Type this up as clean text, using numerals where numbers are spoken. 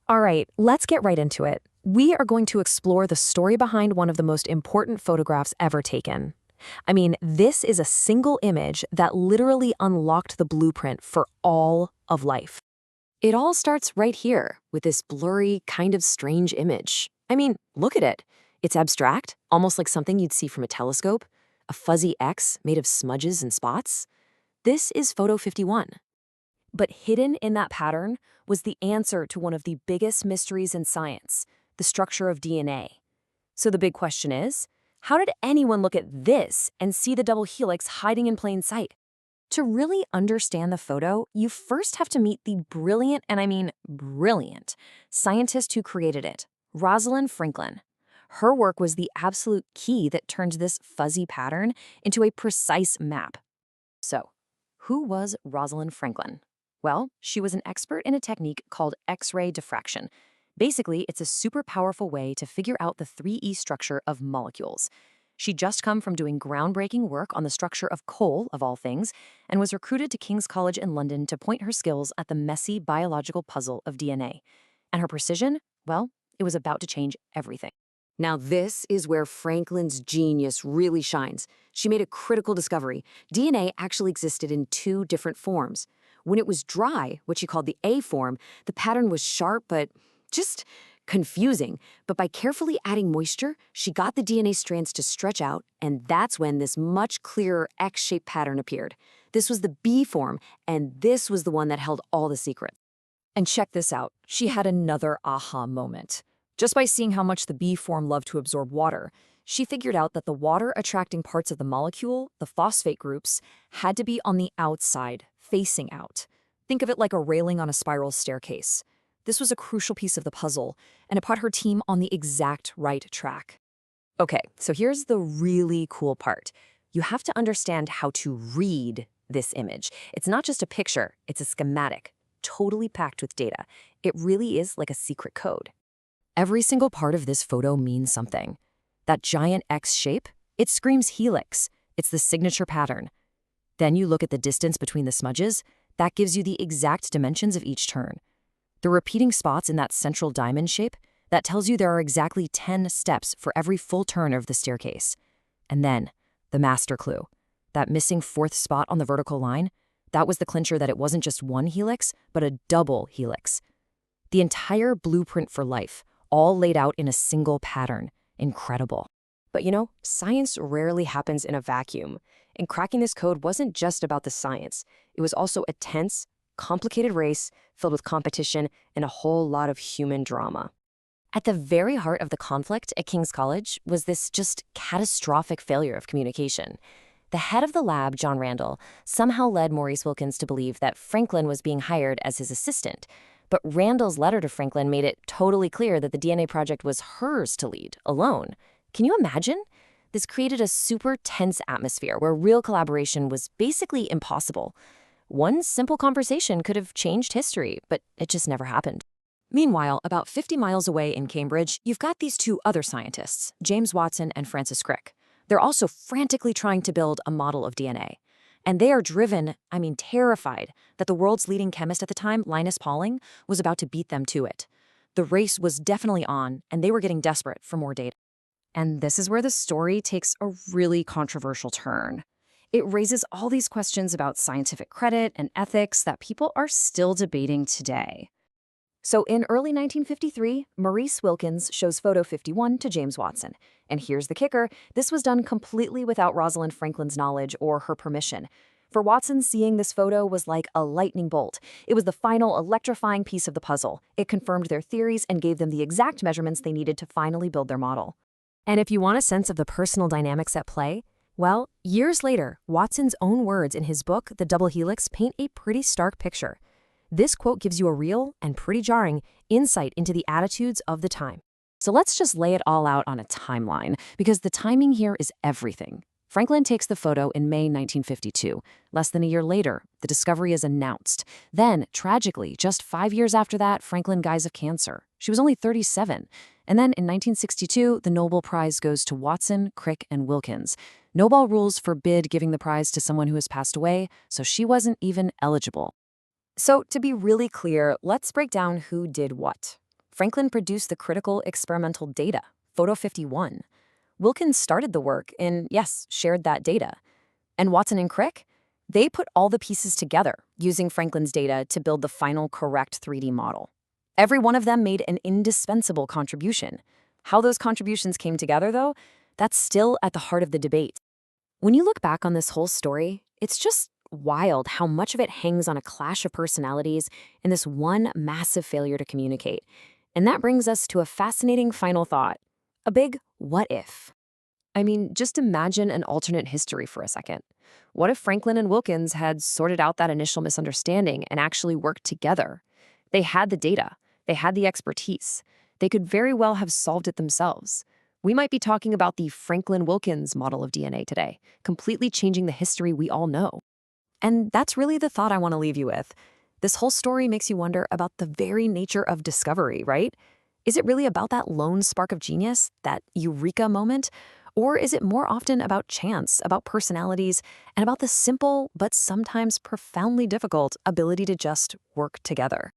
All right, let's get right into it. We are going to explore the story behind one of the most important photographs ever taken. I mean, this is a single image that literally unlocked the blueprint for all of life. It all starts right here with this blurry, kind of strange image. I mean, look at it. It's abstract, almost like something you'd see from a telescope, a fuzzy X made of smudges and spots. This is photo 51. But hidden in that pattern was the answer to one of the biggest mysteries in science, the structure of DNA. So the big question is, how did anyone look at this and see the double helix hiding in plain sight? To really understand the photo, you first have to meet the brilliant, and I mean brilliant, scientist who created it, Rosalind Franklin. Her work was the absolute key that turned this fuzzy pattern into a precise map. So, who was Rosalind Franklin? Well, she was an expert in a technique called X-ray diffraction. Basically, it's a super powerful way to figure out the 3E structure of molecules. She'd just come from doing groundbreaking work on the structure of coal, of all things, and was recruited to King's College in London to point her skills at the messy biological puzzle of DNA. And her precision, well, it was about to change everything. Now this is where Franklin's genius really shines. She made a critical discovery. DNA actually existed in two different forms. When it was dry, what she called the A form, the pattern was sharp but just confusing. But by carefully adding moisture, she got the DNA strands to stretch out, and that's when this much clearer X-shaped pattern appeared. This was the B form, and this was the one that held all the secrets. And check this out. She had another aha moment. Just by seeing how much the B form loved to absorb water, she figured out that the water-attracting parts of the molecule, the phosphate groups, had to be on the outside, facing out. Think of it like a railing on a spiral staircase. This was a crucial piece of the puzzle, and it put her team on the exact right track. Okay, so here's the really cool part. You have to understand how to read this image. It's not just a picture, it's a schematic, totally packed with data. It really is like a secret code. Every single part of this photo means something. That giant X shape, it screams helix. It's the signature pattern. Then you look at the distance between the smudges. That gives you the exact dimensions of each turn. The repeating spots in that central diamond shape, that tells you there are exactly 10 steps for every full turn of the staircase. And then, the master clue. That missing fourth spot on the vertical line, that was the clincher that it wasn't just one helix, but a double helix. The entire blueprint for life, all laid out in a single pattern. Incredible. But you know, science rarely happens in a vacuum. And cracking this code wasn't just about the science. It was also a tense, complicated race filled with competition and a whole lot of human drama. At the very heart of the conflict at King's College was this just catastrophic failure of communication. The head of the lab, John Randall, somehow led Maurice Wilkins to believe that Franklin was being hired as his assistant. But Randall's letter to Franklin made it totally clear that the DNA project was hers to lead, alone. Can you imagine? This created a super tense atmosphere where real collaboration was basically impossible. One simple conversation could have changed history, but it just never happened. Meanwhile, about 50 miles away in Cambridge, you've got these two other scientists, James Watson and Francis Crick. They're also frantically trying to build a model of DNA. And they are driven, terrified, that the world's leading chemist at the time, Linus Pauling, was about to beat them to it. The race was definitely on, and they were getting desperate for more data. And this is where the story takes a really controversial turn. It raises all these questions about scientific credit and ethics that people are still debating today. So in early 1953, Maurice Wilkins shows photo 51 to James Watson. And here's the kicker, this was done completely without Rosalind Franklin's knowledge or her permission. For Watson, seeing this photo was like a lightning bolt. It was the final electrifying piece of the puzzle. It confirmed their theories and gave them the exact measurements they needed to finally build their model. And if you want a sense of the personal dynamics at play, well, years later, Watson's own words in his book, The Double Helix, paint a pretty stark picture. This quote gives you a real, and pretty jarring, insight into the attitudes of the time. So let's just lay it all out on a timeline, because the timing here is everything. Franklin takes the photo in May 1952. Less than a year later, the discovery is announced. Then, tragically, just 5 years after that, Franklin dies of cancer. She was only 37. And then in 1962, the Nobel Prize goes to Watson, Crick, and Wilkins. Nobel rules forbid giving the prize to someone who has passed away, so she wasn't even eligible. So to be really clear, let's break down who did what. Franklin produced the critical experimental data, Photo 51. Wilkins started the work and, yes, shared that data. And Watson and Crick? They put all the pieces together, using Franklin's data to build the final correct 3D model. Every one of them made an indispensable contribution. How those contributions came together, though, that's still at the heart of the debate. When you look back on this whole story, it's just wild how much of it hangs on a clash of personalities and this one massive failure to communicate. And that brings us to a fascinating final thought, a big what if. I mean, just imagine an alternate history for a second. What if Franklin and Wilkins had sorted out that initial misunderstanding and actually worked together? They had the data, they had the expertise. They could very well have solved it themselves. We might be talking about the Franklin-Wilkins model of DNA today, completely changing the history we all know. And that's really the thought I want to leave you with. This whole story makes you wonder about the very nature of discovery, right? Is it really about that lone spark of genius, that eureka moment? Or is it more often about chance, about personalities, and about the simple but sometimes profoundly difficult ability to just work together?